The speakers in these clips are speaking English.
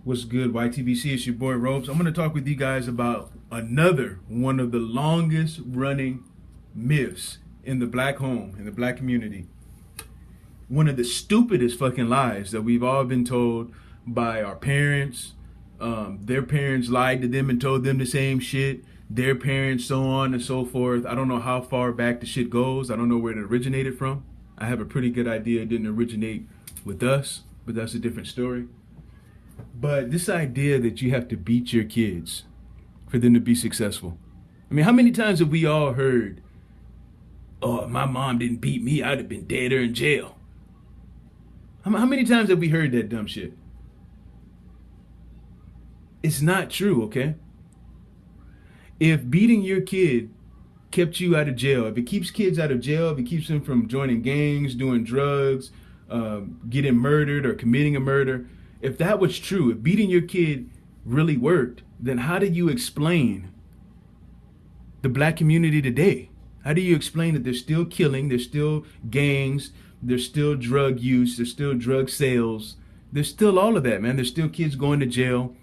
What's good, YTBC? It's your boy Ropes. I'm going to talk with you guys about another one of the longest running myths in the black home, in the black community. One of the stupidest fucking lies that we've all been told by our parents. Their parents lied to them and told them the same shit. Their parents, so on and so forth. I don't know how far back the shit goes. I don't know where it originated from. I have a pretty good idea it didn't originate with us, but that's a different story. But this idea that you have to beat your kids for them to be successful. I mean, how many times have we all heard, oh, if my mom didn't beat me, I'd have been dead or in jail? How many times have we heard that dumb shit? It's not true, okay? If beating your kid kept you out of jail, if it keeps kids out of jail, if it keeps them from joining gangs, doing drugs, getting murdered or committing a murder, if that was true, if beating your kid really worked, then how do you explain the black community today? How do you explain that there's still killing, there's still gangs, there's still drug use, there's still drug sales, there's still all of that, man. There's still kids going to jail.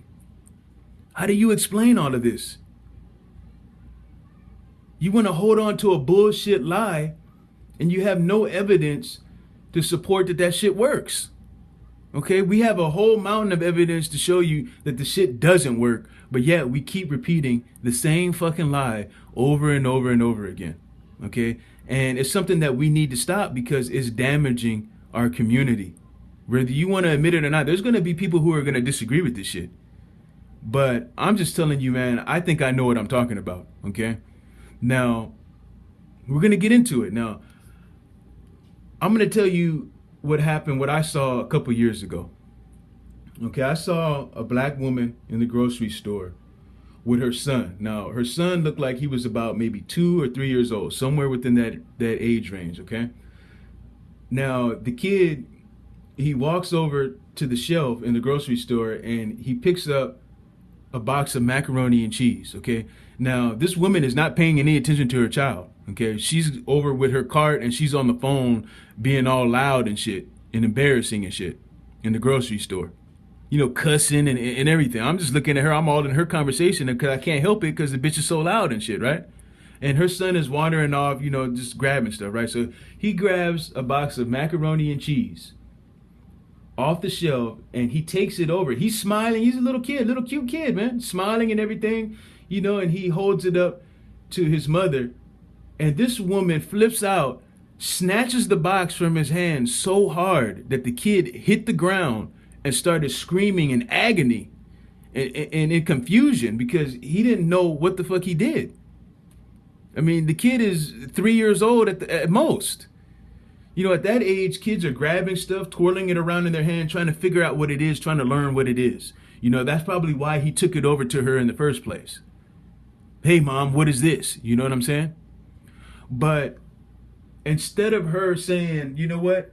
How do you explain all of this? You want to hold on to a bullshit lie and you have no evidence to support that shit works. Okay, we have a whole mountain of evidence to show you that the shit doesn't work, but yet we keep repeating the same fucking lie over and over and over again. Okay, and it's something that we need to stop because it's damaging our community. Whether you want to admit it or not, there's going to be people who are going to disagree with this shit. But I'm just telling you, man, I think I know what I'm talking about. Okay, now we're going to get into it. Now, I'm going to tell you what happened, what I saw a couple years ago. Okay, I saw a black woman in the grocery store with her son. Now, her son looked like he was about maybe 2 or 3 years old, somewhere within that age range, okay? Now, the kid, he walks over to the shelf in the grocery store and he picks up a box of macaroni and cheese, okay? Now, this woman is not paying any attention to her child, okay? She's over with her cart and she's on the phone being all loud and shit and embarrassing and shit in the grocery store. You know, cussing and everything. I'm just looking at her. I'm all in her conversation because I can't help it because the bitch is so loud and shit, right? And her son is wandering off, you know, just grabbing stuff, right? So he grabs a box of macaroni and cheese off the shelf and he takes it over. He's smiling. He's a little kid, little cute kid, man, smiling and everything, you know, and he holds it up to his mother. And this woman flips out, snatches the box from his hand so hard that the kid hit the ground and started screaming in agony and in confusion because he didn't know what the fuck he did. I mean, the kid is 3 years old at most. You know, at that age, kids are grabbing stuff, twirling it around in their hand, trying to figure out what it is, trying to learn what it is. You know, that's probably why he took it over to her in the first place. Hey, Mom, what is this? You know what I'm saying? But instead of her saying, you know what?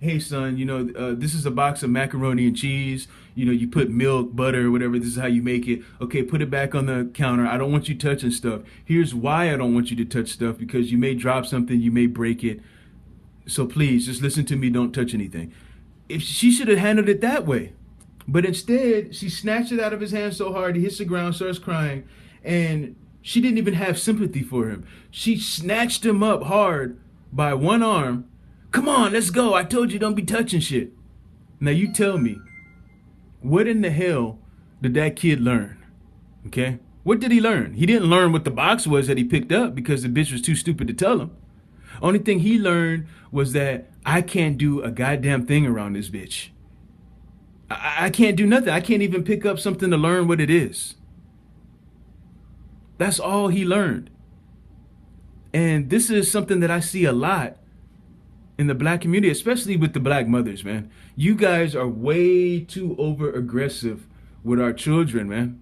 Hey, son, you know, this is a box of macaroni and cheese. You know, you put milk, butter, whatever. This is how you make it. Okay, put it back on the counter. I don't want you touching stuff. Here's why I don't want you to touch stuff, because you may drop something, you may break it. So please, just listen to me. Don't touch anything. If she should have handled it that way. But instead, she snatched it out of his hand so hard, he hits the ground, starts crying, and she didn't even have sympathy for him. She snatched him up hard by one arm. Come on, let's go. I told you don't be touching shit. Now you tell me, what in the hell did that kid learn? Okay? What did he learn? He didn't learn what the box was that he picked up because the bitch was too stupid to tell him. Only thing he learned was that I can't do a goddamn thing around this bitch. I can't do nothing. I can't even pick up something to learn what it is. That's all he learned. And this is something that I see a lot in the black community, especially with the black mothers, man. You guys are way too over aggressive with our children, man.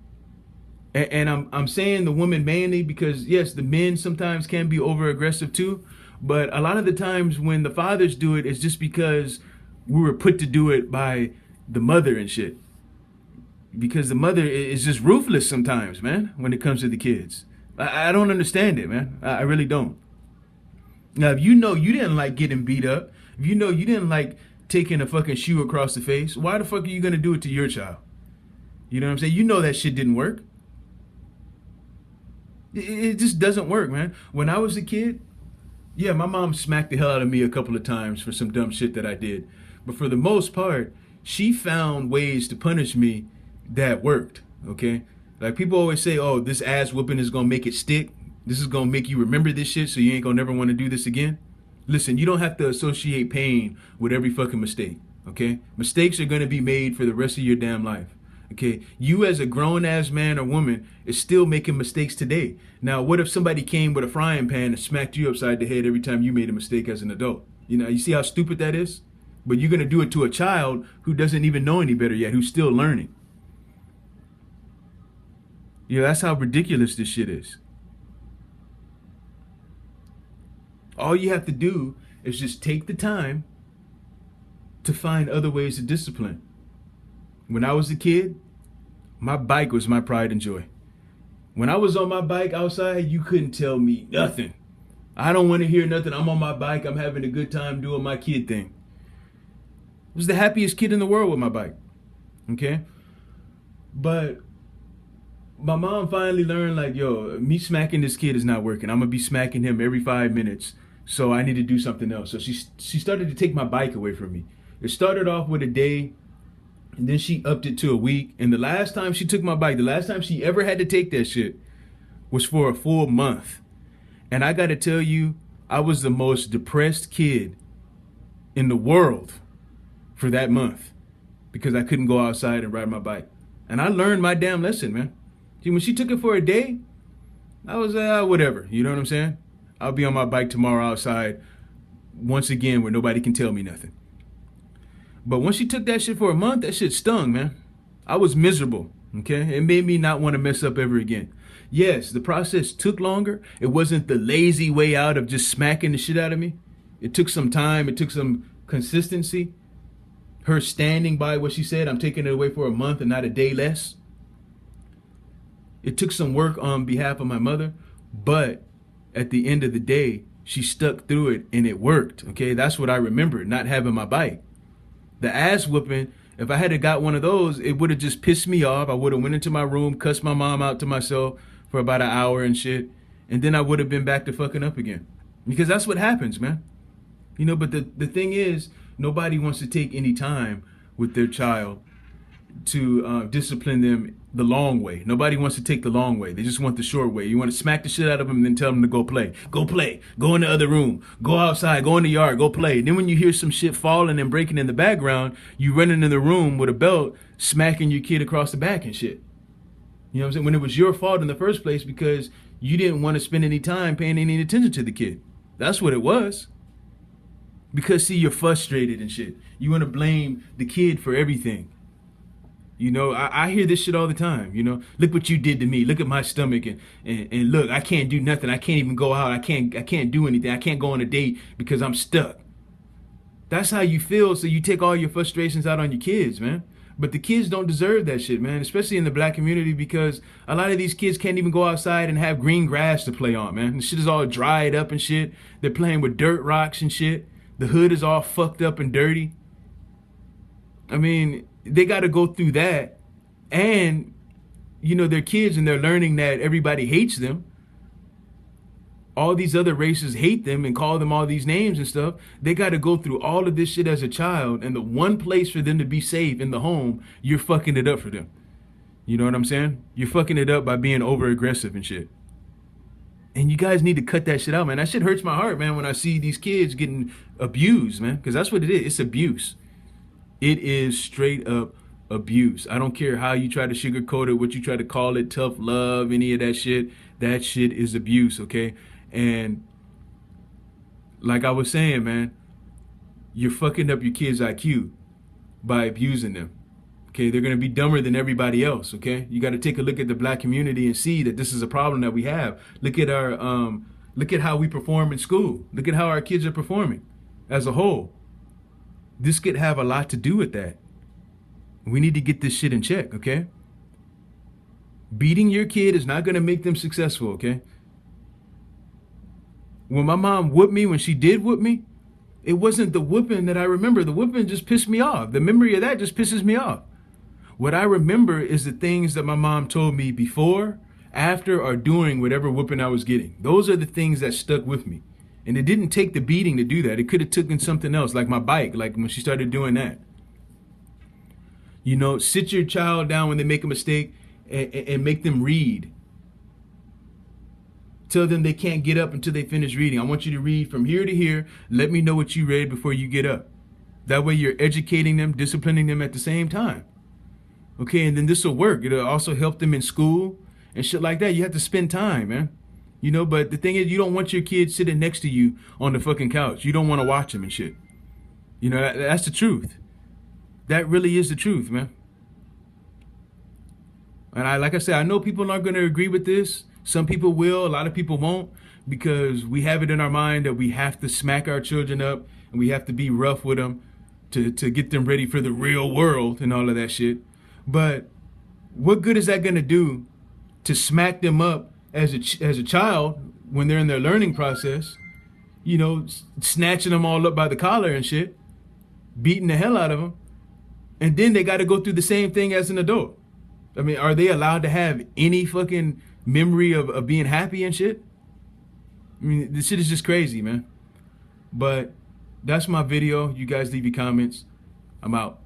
And I'm saying the woman mainly because, yes, the men sometimes can be over aggressive too. But a lot of the times when the fathers do it, it's just because we were put to do it by the mother and shit. Because the mother is just ruthless sometimes, man, when it comes to the kids. I don't understand it, man. I really don't. Now, if you know you didn't like getting beat up, if you know you didn't like taking a fucking shoe across the face, why the fuck are you going to do it to your child? You know what I'm saying? You know that shit didn't work. It just doesn't work, man. When I was a kid, yeah, my mom smacked the hell out of me a couple of times for some dumb shit that I did. But for the most part, she found ways to punish me that worked, okay? Like people always say, oh, this ass whooping is gonna make it stick. This is gonna make you remember this shit so you ain't gonna never wanna do this again. Listen, you don't have to associate pain with every fucking mistake, okay? Mistakes are gonna be made for the rest of your damn life. Okay, you as a grown-ass man or woman is still making mistakes today. Now, what if somebody came with a frying pan and smacked you upside the head every time you made a mistake as an adult? You know, you see how stupid that is? But you're going to do it to a child who doesn't even know any better yet, who's still learning. You know, that's how ridiculous this shit is. All you have to do is just take the time to find other ways to discipline. When I was a kid, my bike was my pride and joy. When I was on my bike outside, you couldn't tell me nothing. I don't want to hear nothing. I'm on my bike. I'm having a good time doing my kid thing. I was the happiest kid in the world with my bike. Okay? But my mom finally learned, like, yo, me smacking this kid is not working. I'm going to be smacking him every 5 minutes. So I need to do something else. So she started to take my bike away from me. It started off with a day. And then she upped it to a week. And the last time she took my bike, the last time she ever had to take that shit was for a full month. And I got to tell you, I was the most depressed kid in the world for that month because I couldn't go outside and ride my bike. And I learned my damn lesson, man. See, when she took it for a day, I was whatever. You know what I'm saying? I'll be on my bike tomorrow outside once again where nobody can tell me nothing. But once she took that shit for a month, that shit stung, man. I was miserable, okay? It made me not want to mess up ever again. Yes, the process took longer. It wasn't the lazy way out of just smacking the shit out of me. It took some time. It took some consistency. Her standing by what she said, I'm taking it away for a month and not a day less. It took some work on behalf of my mother, but at the end of the day, she stuck through it and it worked, okay? That's what I remember, not having my bike. The ass whooping, if I had got one of those, it would have just pissed me off. I would have went into my room, cussed my mom out to myself for about an hour and shit. And then I would have been back to fucking up again. Because that's what happens, man. You know, but the thing is, nobody wants to take any time with their child to discipline them the long way. Nobody wants to take the long way. They just want the short way. You want to smack the shit out of them and then tell them to go play. Go play. Go in the other room. Go outside. Go in the yard. Go play. Then when you hear some shit falling and breaking in the background, you running in the room with a belt, smacking your kid across the back and shit. You know what I'm saying? When it was your fault in the first place because you didn't want to spend any time paying any attention to the kid. That's what it was. Because, see, you're frustrated and shit. You want to blame the kid for everything. You know, I hear this shit all the time, you know. Look what you did to me. Look at my stomach and look, I can't do nothing. I can't even go out. I can't do anything. I can't go on a date because I'm stuck. That's how you feel, so you take all your frustrations out on your kids, man. But the kids don't deserve that shit, man, especially in the black community because a lot of these kids can't even go outside and have green grass to play on, man. The shit is all dried up and shit. They're playing with dirt rocks and shit. The hood is all fucked up and dirty. I mean, they got to go through that, and you know, they're kids and they're learning that everybody hates them. All these other races hate them and call them all these names and stuff. They got to go through all of this shit as a child, and the one place for them to be safe in the home, you're fucking it up for them. You know what I'm saying? You're fucking it up by being over aggressive and shit. And you guys need to cut that shit out, man. That shit hurts my heart, man, when I see these kids getting abused, man, because that's what it is. It's abuse. It is straight up abuse. I don't care how you try to sugarcoat it, what you try to call it, tough love, any of that shit. That shit is abuse, okay? And like I was saying, man, you're fucking up your kids' IQ by abusing them. Okay, they're going to be dumber than everybody else, okay? You got to take a look at the black community and see that this is a problem that we have. Look at look at how we perform in school. Look at how our kids are performing as a whole. This could have a lot to do with that. We need to get this shit in check, okay? Beating your kid is not going to make them successful, okay? When my mom whooped me, when she did whoop me, it wasn't the whooping that I remember. The whooping just pissed me off. The memory of that just pisses me off. What I remember is the things that my mom told me before, after, or during whatever whooping I was getting. Those are the things that stuck with me. And it didn't take the beating to do that. It could have taken something else, like my bike, like when she started doing that. You know, sit your child down when they make a mistake and make them read. Tell them they can't get up until they finish reading. I want you to read from here to here. Let me know what you read before you get up. That way you're educating them, disciplining them at the same time. Okay, and then this will work. It'll also help them in school and shit like that. You have to spend time, man. You know, but the thing is, you don't want your kids sitting next to you on the fucking couch. You don't want to watch them and shit. You know, that's the truth. That really is the truth, man. And like I said, I know people aren't going to agree with this. Some people will, a lot of people won't, because we have it in our mind that we have to smack our children up and we have to be rough with them to get them ready for the real world and all of that shit. But what good is that going to do to smack them up as a child when they're in their learning process? You know, snatching them all up by the collar and shit, beating the hell out of them, and then they got to go through the same thing as an adult. I mean, are they allowed to have any fucking memory of being happy and shit? I mean, this shit is just crazy, man. But that's my video. You guys leave your comments. I'm out.